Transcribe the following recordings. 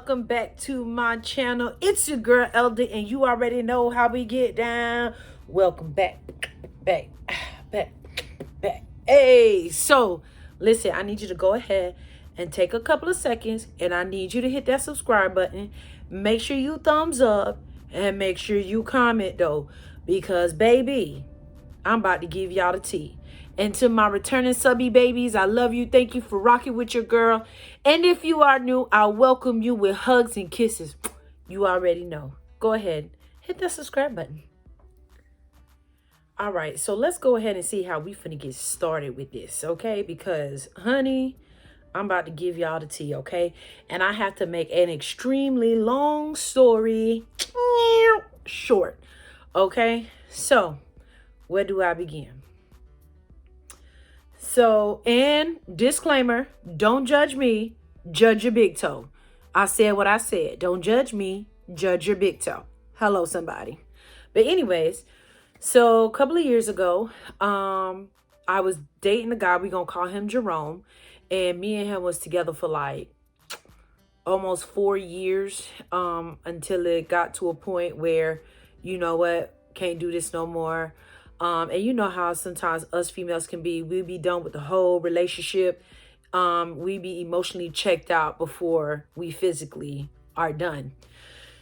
welcome back to my channel. It's your girl Elda, and you already know how we get down. Welcome back. Hey, so listen, I need you to go ahead and take a couple of seconds, and I need you to hit that subscribe button. Make sure you thumbs up and make sure you comment though, because baby, I'm about to give y'all the tea. And to my returning subby babies, I love you. Thank you for rocking with your girl. And if you are new, I'll welcome you with hugs and kisses. You already know. Go ahead, hit that subscribe button. All right, so let's go ahead and see how we finna get started with this, okay? Because, honey, I'm about to give y'all the tea, okay? And I have to make an extremely long story short, okay? So, where do I begin? So, and disclaimer, don't judge me, judge your big toe. I said what I said. Don't judge me, judge your big toe. Hello, somebody. But anyways, so a couple of years ago, I was dating a guy, we gonna call him Jerome, and me and him was together for like almost 4 years, until it got to a point where, you know what, can't do this no more. And you know how sometimes us females can be, we be done with the whole relationship. We be emotionally checked out before we physically are done.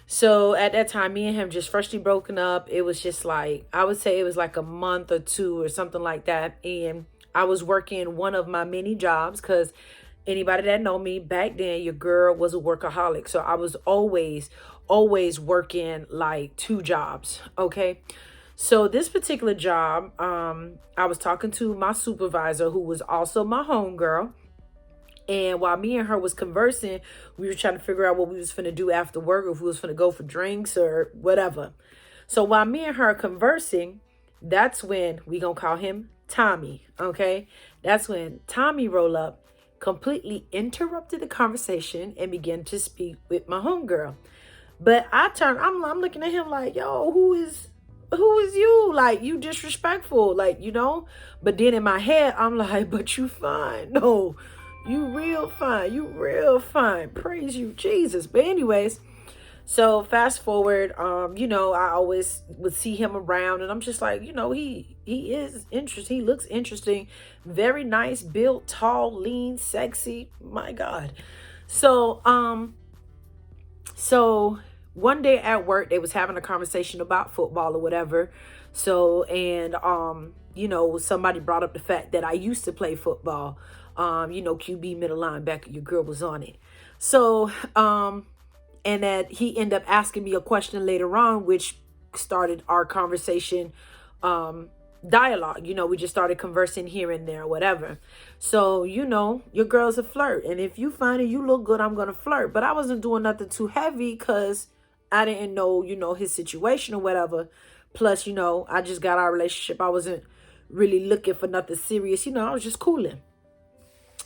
So at that time, me and him just freshly broken up. It was just like, I would say it was like a month or two or something like that. And I was working one of my many jobs, because anybody that know me back then, your girl was a workaholic. So I was always working like 2 jobs. Okay. So this particular job, I was talking to my supervisor, who was also my homegirl. And while me and her was conversing, we were trying to figure out what we was finna do after work, or if we was finna go for drinks or whatever. So while me and her are conversing, that's when we gonna call him Tommy, okay? That's when Tommy roll up, completely interrupted the conversation and began to speak with my homegirl. But I'm looking at him like, yo, who is you? Like, you disrespectful, like, you know? But then in my head, I'm like, but you fine. No, you real fine. You real fine. Praise you, Jesus. But anyways, so fast forward, you know, I always would see him around, and I'm just like, you know, he is interesting. He looks interesting. Very nice built, tall, lean, sexy. My God. So one day at work, they was having a conversation about football or whatever. So, and, you know, somebody brought up the fact that I used to play football, you know, QB, middle linebacker, your girl was on it. So, and that he ended up asking me a question later on, which started our conversation, dialogue. You know, we just started conversing here and there, whatever. So, you know, your girl's a flirt. And if you find it, you look good, I'm going to flirt. But I wasn't doing nothing too heavy, because I didn't know, you know, his situation or whatever. Plus, you know, I just got our relationship. I wasn't really looking for nothing serious. You know, I was just cooling.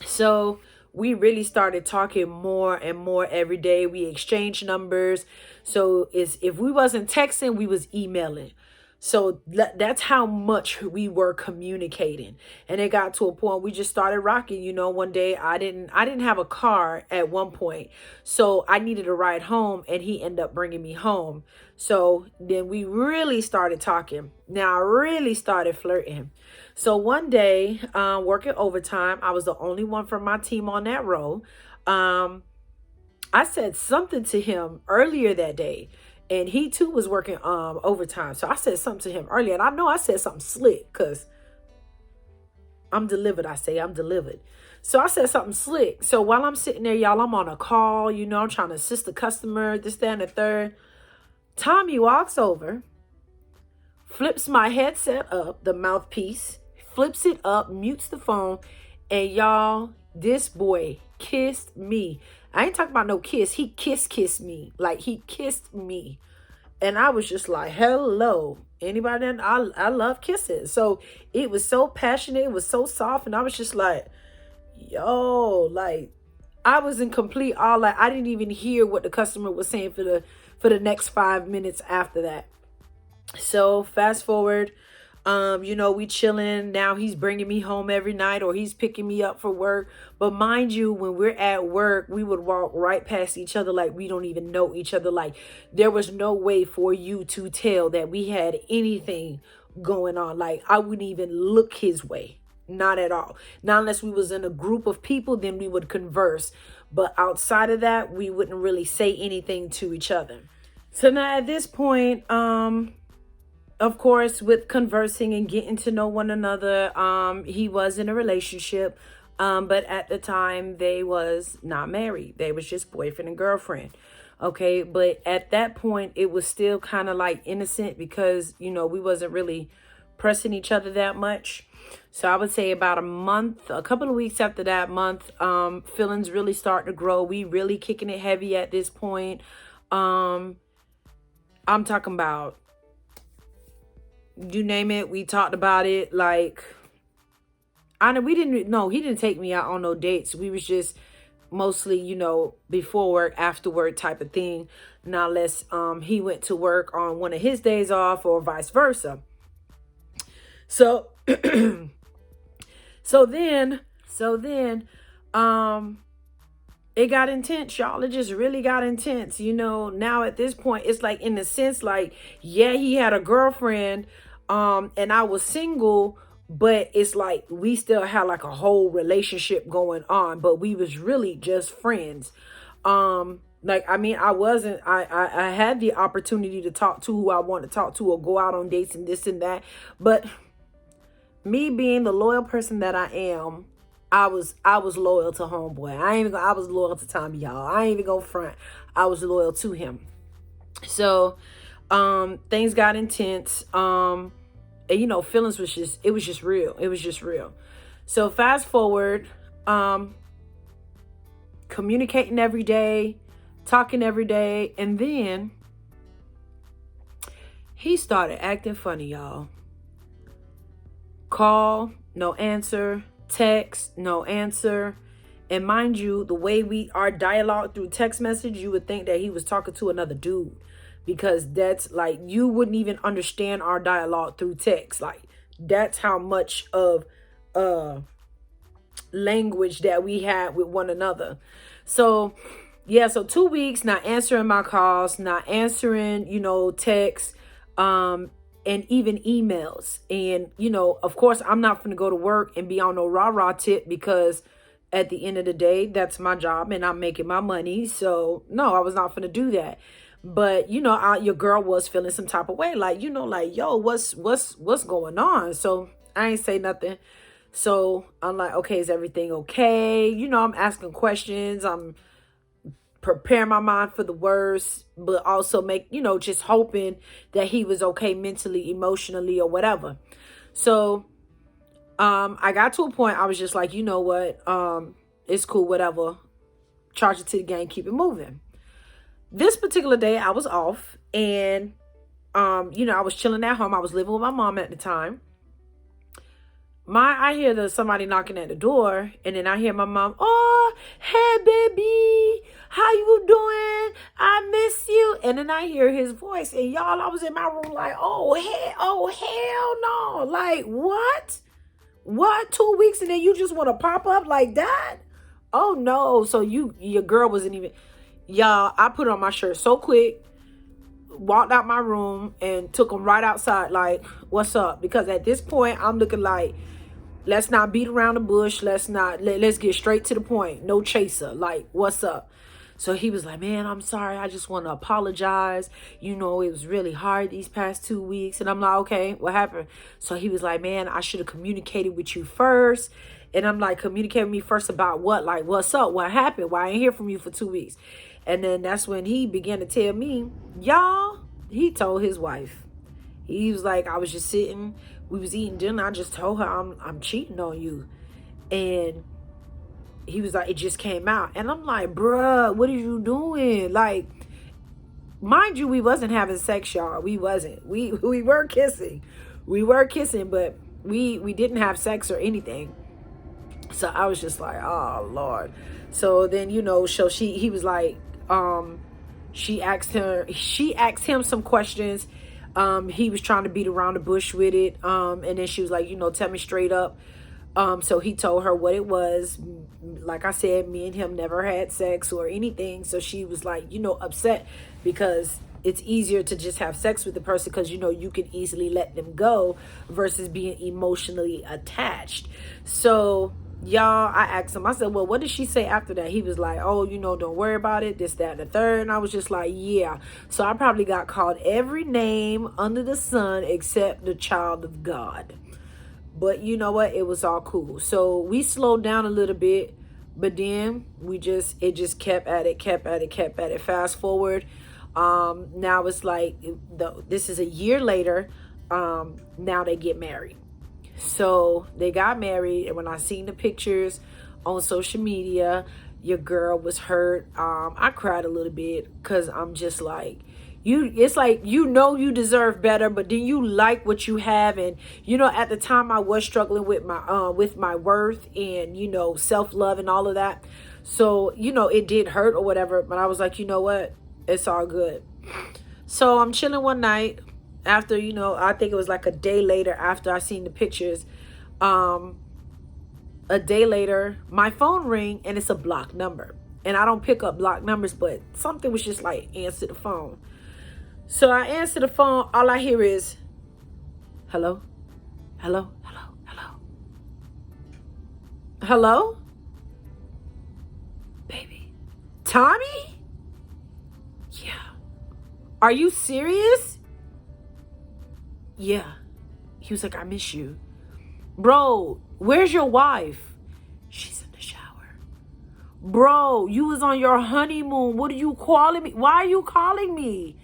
So we really started talking more and more every day. We exchanged numbers. So if we wasn't texting, we was emailing. So that's how much we were communicating. And it got to a point we just started rocking. You know, one day I didn't have a car at one point. So I needed a ride home, and he ended up bringing me home. So then we really started talking. Now I really started flirting. So one day, working overtime, I was the only one from my team on that row. I said something to him earlier that day, and he too was working overtime. So I said something to him earlier, and I know I said something slick, because I'm delivered. I'm delivered. So I said something slick. So while I'm sitting there, y'all, I'm on a call, you know, I'm trying to assist the customer, this, that, and the third. Tommy walks over, flips my headset up, the mouthpiece, flips it up, mutes the phone, and y'all, this boy kissed me. I ain't talking about no kiss. He kissed me. Like, he kissed me. And I was just like, hello. Anybody that I love kisses. So it was so passionate. It was so soft. And I was just like, yo, like, I was in complete awe. Like, I didn't even hear what the customer was saying for the next 5 minutes after that. So fast forward, You know, we chilling. Now he's bringing me home every night, or he's picking me up for work. But mind you, when we're at work, we would walk right past each other like we don't even know each other. Like there was no way for you to tell that we had anything going on. Like I wouldn't even look his way. Not at all. Not unless we was in a group of people, then we would converse. But outside of that, we wouldn't really say anything to each other. So now at this point, of course, with conversing and getting to know one another, he was in a relationship, but at the time they was not married. They was just boyfriend and girlfriend. Okay, but at that point it was still kind of like innocent because, you know, we wasn't really pressing each other that much. So I would say about a couple of weeks after that month, feelings really start to grow. We really kicking it heavy at this point. I'm talking about, you name it, we talked about it. Like we didn't know, he didn't take me out on no dates. We was just mostly, you know, before work, after work type of thing. Not unless he went to work on one of his days off or vice versa. So so then it got intense, y'all. It just really got intense. You know, now at this point, it's like, in a sense, like, yeah, he had a girlfriend, and I was single, but it's like we still had like a whole relationship going on, but we was really just friends. Like, I mean, I had the opportunity to talk to who I want to talk to or go out on dates and this and that. But me being the loyal person that I am, I was loyal to homeboy. I was loyal to Tommy, y'all. I ain't even gonna front. I was loyal to him. So, things got intense. And, you know, feelings was just real. It was just real. So fast forward, communicating every day, talking every day. And then he started acting funny, y'all. Call, no answer. Text, no answer. And mind you, the way our dialogue through text message, you would think that he was talking to another dude, because that's like, you wouldn't even understand our dialogue through text. Like, that's how much of language that we had with one another. So yeah, so 2 weeks not answering my calls, not answering, you know, texts, and even emails. And, you know, of course, I'm not going to go to work and be on no rah-rah tip, because at the end of the day, that's my job and I'm making my money. So no, I was not going to do that. But, you know, your girl was feeling some type of way, like, you know, like, yo, what's going on? So I ain't say nothing. So I'm like, okay, is everything okay? You know, I'm asking questions. I'm prepare my mind for the worst, but also just hoping that he was okay mentally, emotionally, or whatever. So I got to a point, I was just like, you know what, it's cool, whatever, charge it to the game, keep it moving. This particular day I was off, and I was chilling at home. I was living with my mom at the time. I hear somebody knocking at the door, and then I hear my mom, oh, hey, baby, how you doing? I miss you. And then I hear his voice, and y'all, I was in my room like, oh, hell no. Like, what? 2 weeks, and then you just want to pop up like that? Oh, no. So your girl wasn't even, y'all, I put on my shirt so quick, walked out my room, and took him right outside like, what's up? Because at this point, I'm looking like, let's not beat around the bush. Let's get straight to the point. No chaser. Like, what's up? So he was like, man, I'm sorry. I just want to apologize. You know, it was really hard these past 2 weeks. And I'm like, okay, what happened? So he was like, man, I should have communicated with you first. And I'm like, communicate with me first about what? Like, what's up? What happened? Why I ain't hear from you for 2 weeks? And then that's when he began to tell me, y'all, he told his wife. He was like, I was just sitting, we was eating dinner. I just told her I'm cheating on you. And he was like, it just came out. And I'm like, bruh, what are you doing? Like, mind you, we wasn't having sex, y'all. We wasn't. We were kissing. We were kissing, but we didn't have sex or anything. So I was just like, oh Lord. So then, he was like, she asked him some questions. He was trying to beat around the bush with it. And then she was like, tell me straight up. So he told her what it was. Like I said, me and him never had sex or anything. So she was like, upset because it's easier to just have sex with the person because, you can easily let them go versus being emotionally attached. So y'all, I asked him, I said, well, what did she say after that? He was like, oh, don't worry about it, this, that, and the third. And I was just like, yeah. So I probably got called every name under the sun except the child of God. But you know what? It was all cool. So we slowed down a little bit, but then it just kept at it. Fast forward. Now it's like, this is a year later. Now they get married. So they got married, and when I seen the pictures on social media, your girl was hurt. I cried a little bit because I'm just like, it's like, you deserve better, but then you like what you have. And at the time I was struggling with my worth and self-love and all of that. So it did hurt or whatever, but I was like, you know what, it's all good. So I'm chilling one night after, I think it was like a day later after I seen the pictures. A day later, my phone ring and it's a blocked number. And I don't pick up blocked numbers, but something was just like, answer the phone. So I answer the phone. All I hear is, hello, hello, hello, hello, hello, baby, Tommy? Yeah. Are you serious? Yeah. He was like, I miss you. Bro, where's your wife? She's in the shower. Bro, you was on your honeymoon. What are you calling me? Why are you calling me?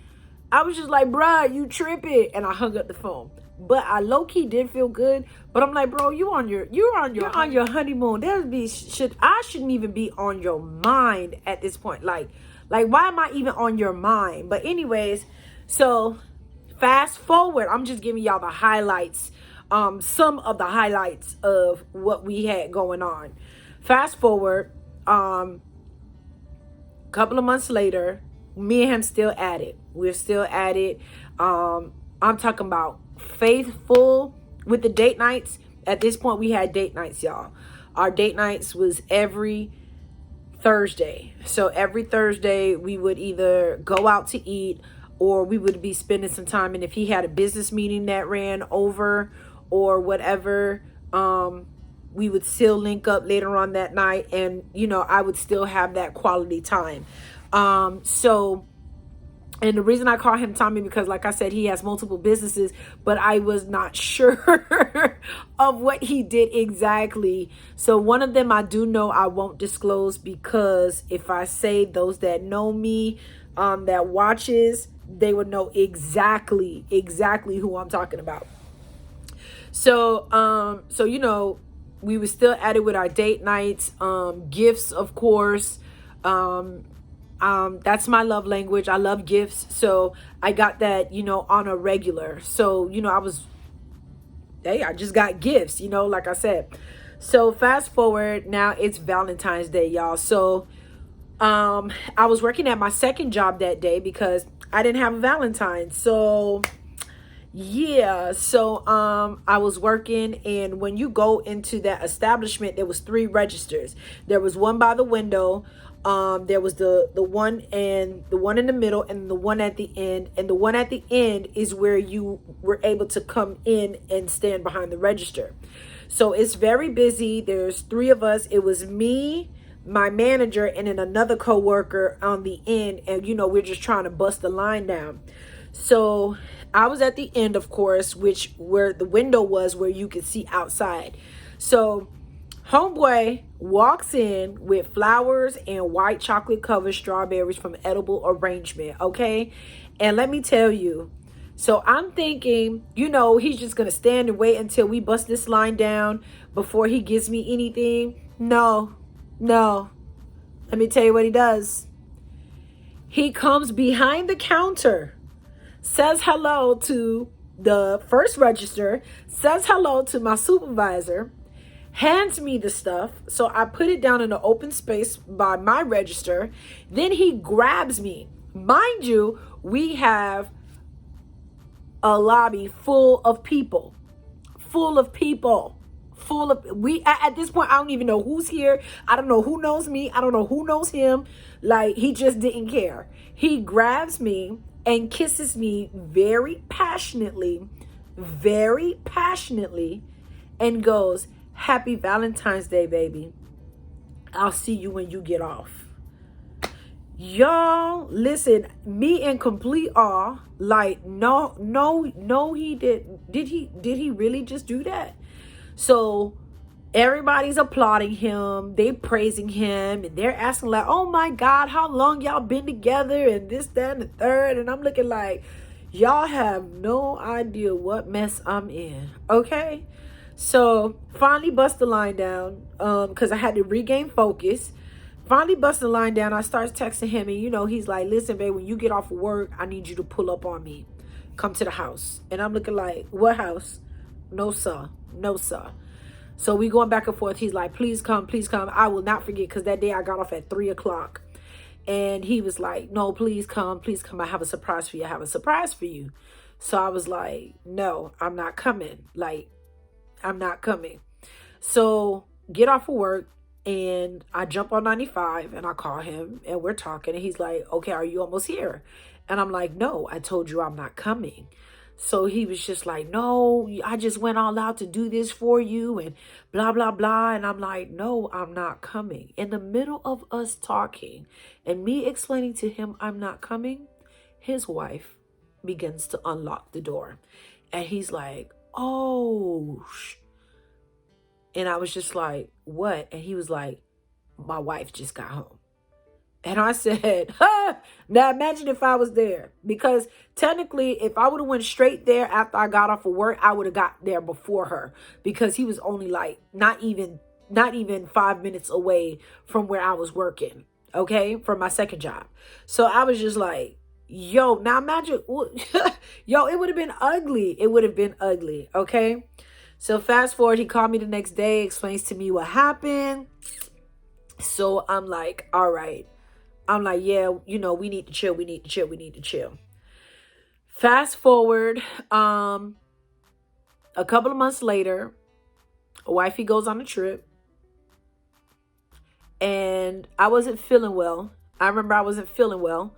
I was just like, bruh, you tripping. And I hung up the phone. But I low-key did feel good. But I'm like, bro, you're on your honeymoon. I shouldn't even be on your mind at this point. Like why am I even on your mind? But anyways, so fast forward. I'm just giving y'all the highlights. Some of the highlights of what we had going on. Fast forward, couple of months later, me and him still at it. We're still at it. I'm talking about faithful with the date nights. At this point, we had date nights, y'all. Our date nights was every Thursday. So every Thursday, we would either go out to eat or we would be spending some time. And if he had a business meeting that ran over or whatever, we would still link up later on that night. And, I would still have that quality time. And the reason I call him Tommy, because like I said, he has multiple businesses, but I was not sure of what he did exactly. So one of them I do know I won't disclose, because if I say those that know me, that watches, they would know exactly who I'm talking about. So, we were still at it with our date nights, gifts, of course. That's my love language. I love gifts. So I got that, on a regular. So, I just got gifts, like I said. So fast forward, now it's Valentine's Day, y'all. So, I was working at my second job that day because I didn't have a Valentine. So yeah. So, I was working, and when you go into that establishment, there was 3 registers. There was one by the window. There was the one in the middle and the one at the end. And the one at the end is where you were able to come in and stand behind the register. So it's very busy. There's 3 of us. It was me, my manager, and then another coworker on the end. And, we're just trying to bust the line down. So I was at the end, of course, where the window was, where you could see outside. So homeboy walks in with flowers and white chocolate covered strawberries from Edible Arrangement. Okay. And let me tell you, so I'm thinking, he's just going to stand and wait until we bust this line down before he gives me anything. No. Let me tell you what he does. He comes behind the counter, says hello to the first register, says hello to my supervisor, hands me the stuff. So I put it down in the open space by my register. Then he grabs me. Mind you, we have a lobby full of people, full of people, full of we at this point I don't even know who's here. I don't know who knows me. I don't know who knows him. Like, he just didn't care. He grabs me and kisses me very passionately, and goes, "Happy Valentine's Day, baby. I'll see you when you get off." Y'all, listen, me in complete awe. Like, no, he did he really just do that? So everybody's applauding him, they praising him, and they're asking like, "Oh my God, how long y'all been together?" And this, that, and the third. And I'm looking like, y'all have no idea what mess I'm in. Okay. So finally bust the line down, because I had to regain focus. Finally bust the line down. I starts texting him, and he's like, "Listen, babe, when you get off of work, I need you to pull up on me. Come to the house." And I'm looking like, "What house?" "No, sir. No, sir." So we going back and forth. He's like, "Please come, please come." I will not forget, because that day I got off at 3 o'clock. And he was like, "No, please come, please come. I have a surprise for you. I have a surprise for you." So I was like, "No, I'm not coming. Like, I'm not coming." So get off of work, and I jump on 95 and I call him, and we're talking, and he's like, "Okay, are you almost here?" And I'm like, "No, I told you I'm not coming." So he was just like, "No, I just went all out to do this for you and blah, blah, blah." And I'm like, "No, I'm not coming." In the middle of us talking and me explaining to him I'm not coming, his wife begins to unlock the door. And he's like, "Oh, and I was just like, "What?" And he was like, "My wife just got home." And I said, "Huh." Now imagine if I was there, because technically if I would have went straight there after I got off of work, I would have got there before her, because he was only like not even 5 minutes away from where I was working. Okay. From my second job. So I was just like, yo, now imagine, yo, it would have been ugly. It would have been ugly. Okay. So fast forward, he called me the next day, explains to me what happened. So I'm like, all right. I'm like, yeah, we need to chill. We need to chill. We need to chill. Fast forward, a couple of months later, wifey goes on a trip, and I wasn't feeling well. I remember I wasn't feeling well,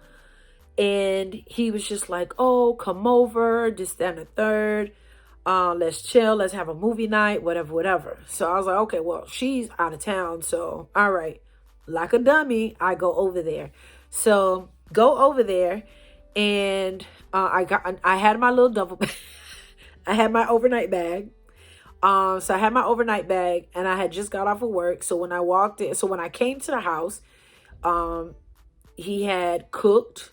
and he was just like, "Oh, come over, this, that, and the third. Let's chill. Let's have a movie night, whatever, whatever." So I was like, okay, well, she's out of town. So, all right. Like a dummy, I go over there. So go over there, and I had my little duffel bag. I had my overnight bag. So I had my overnight bag, and I had just got off of work. So when I came to the house, he had cooked.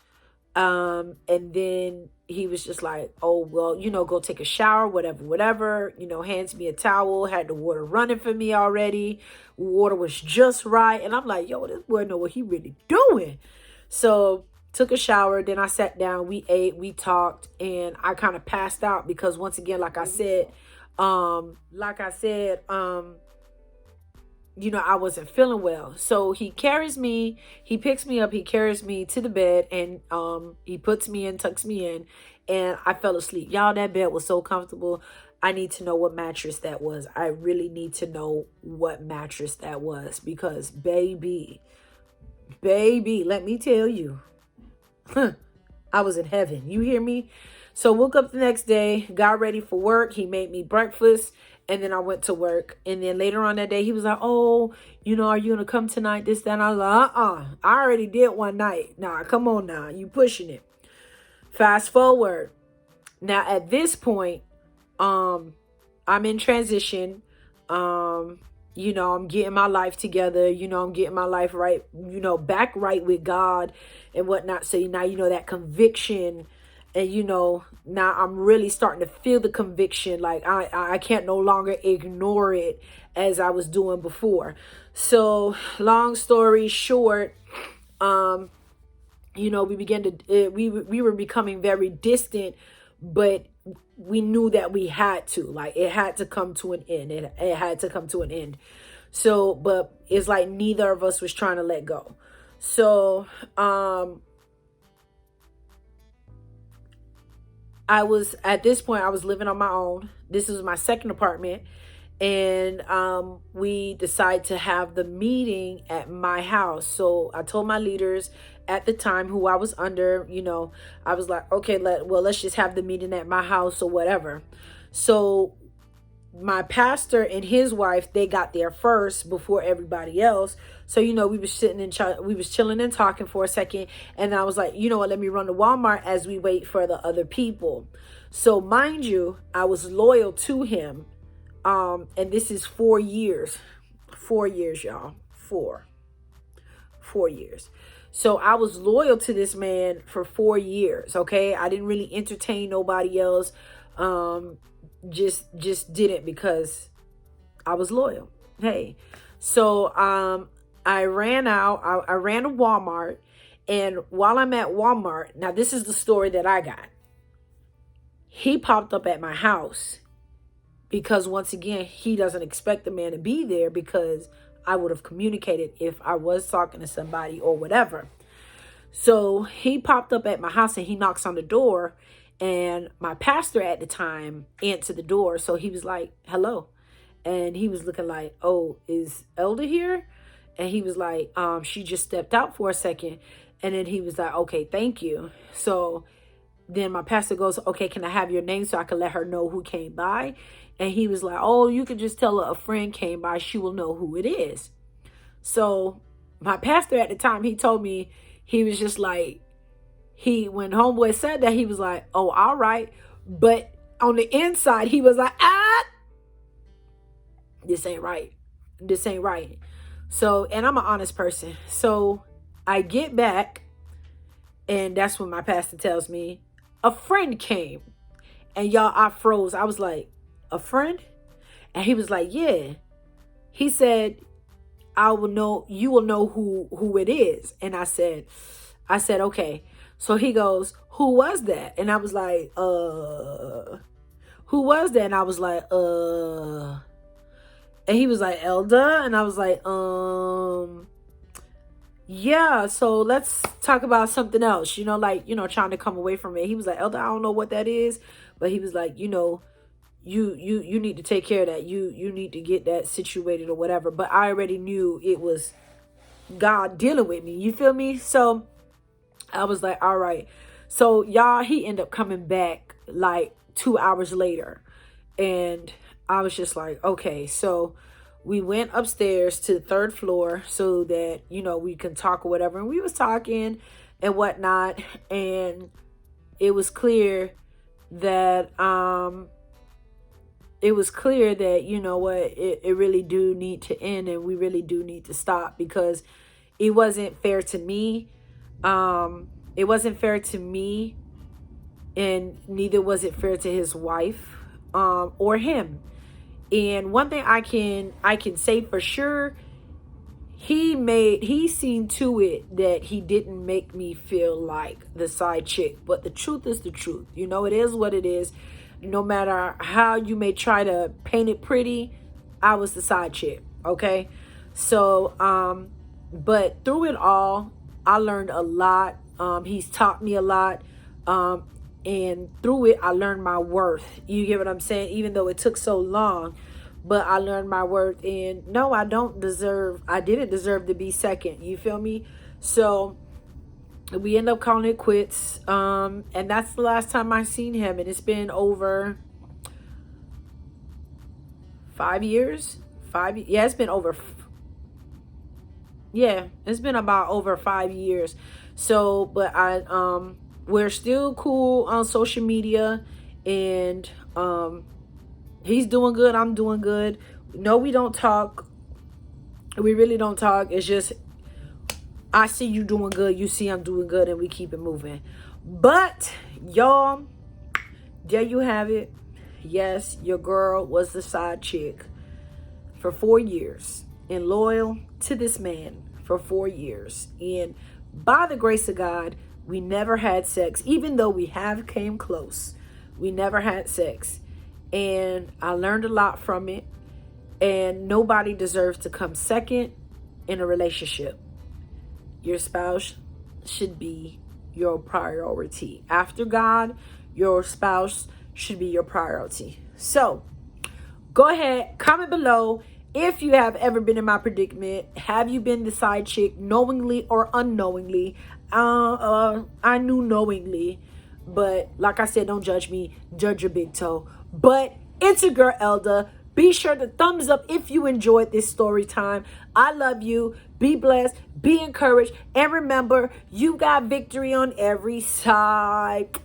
And then he was just like, "Oh, well, go take a shower, whatever, hands me a towel, had the water running for me already. Water was just right." And I'm like, yo, this boy know what he really doing. So took a shower. Then I sat down, we ate, we talked, and I kind of passed out because, once again, like I said, I wasn't feeling well. So he picks me up, he carries me to the bed, and he puts me in, tucks me in, and I fell asleep. Y'all, that bed was so comfortable. I need to know what mattress that was. I really need to know what mattress that was, because baby, let me tell you, I was in heaven. You hear me? So woke up the next day, got ready for work. He made me breakfast, and then I went to work. And then later on that day, he was like, "Oh, are you going to come tonight?" This, that. And I was like, I already did one night. Nah, come on now. You pushing it. Fast forward. Now, at this point, I'm in transition. I'm getting my life together. I'm getting my life right, back right with God and whatnot. So now, that conviction. And, now I'm really starting to feel the conviction. Like I can't no longer ignore it as I was doing before. So long story short, we began to, we were becoming very distant, but we knew that we had to, like, it had to come to an end. It had to come to an end. So, but it's like neither of us was trying to let go. So, at this point, I was living on my own. This was my second apartment. And we decided to have the meeting at my house. So I told my leaders at the time who I was under, I was like, okay, let's just have the meeting at my house or whatever. So my pastor and his wife, they got there first before everybody else. So we was we was chilling and talking for a second, and I was like, you know what, let me run to Walmart as we wait for the other people. So mind you, I was loyal to him, and this is 4 years. 4 years, y'all. 4 years. So I was loyal to this man for 4 years. Okay, I didn't really entertain nobody else. Just didn't, because I was loyal. Hey, so I ran out. I ran to Walmart, and while I'm at Walmart, now this is the story that I got. He popped up at my house because, once again, he doesn't expect the man to be there, because I would have communicated if I was talking to somebody or whatever. So he popped up at my house and he knocks on the door, and my pastor at the time answered the door. So he was like, hello. And he was looking like, oh, is Elder here? And he was like, she just stepped out for a second. And then he was like, okay, thank you. So then my pastor goes, okay, can I have your name so I can let her know who came by? And he was like, oh, you can just tell her a friend came by. She will know who it is. So my pastor at the time, he told me, he was just like, when homeboy said that, he was like, oh, all right. But on the inside, he was like, this ain't right. This ain't right. So, and I'm an honest person. So I get back, and that's when my pastor tells me a friend came. And y'all, I froze. I was like, a friend? And he was like, yeah. He said, you will know who it is. And I said, okay. So he goes, who was that? And I was like, who was that? And I was like, and he was like, Elda. And I was like, yeah, so let's talk about something else, trying to come away from it. He was like, Elda, I don't know what that is. But he was like, you need to take care of that. You need to get that situated or whatever. But I already knew it was God dealing with me. You feel me? So I was like, all right. So y'all, he ended up coming back like 2 hours later. And I was just like, okay. So we went upstairs to the 3rd floor so that, we can talk or whatever. And we was talking and whatnot. And it was clear that, it really do need to end, and we really do need to stop, because it wasn't fair to me. It wasn't fair to me, and neither was it fair to his wife, or him. And one thing I can say for sure, he seen to it that he didn't make me feel like the side chick. But the truth is the truth. It is what it is. No matter how you may try to paint it pretty, I was the side chick. Okay. So, but through it all, I learned a lot. He's taught me a lot. And through it, I learned my worth. You get what I'm saying? Even though it took so long, but I learned my worth. And no, I didn't deserve to be second. You feel me? So we end up calling it quits. And that's the last time I seen him. And it's been over 5 years. Yeah, it's been over. Yeah, it's been about over 5 years. So, but we're still cool on social media, and he's doing good. I'm doing good. No, we don't talk. We really don't talk. It's just, I see you doing good, you see I'm doing good, and we keep it moving. But y'all, there you have it. Yes, your girl was the side chick for 4 years, and loyal to this man for 4 years. And by the grace of God, we never had sex. Even though we have came close, we never had sex. And I learned a lot from it. And nobody deserves to come second in a relationship. Your spouse should be your priority. After God, Your spouse should be your priority. So go ahead, comment below if you have ever been in my predicament. Have you been the side chick knowingly or unknowingly? I knew knowingly, but like I said, don't judge me, judge your big toe. But it's your girl Elda. Be sure to thumbs up if you enjoyed this story time. I love you. Be blessed, be encouraged, and remember, you got victory on every side.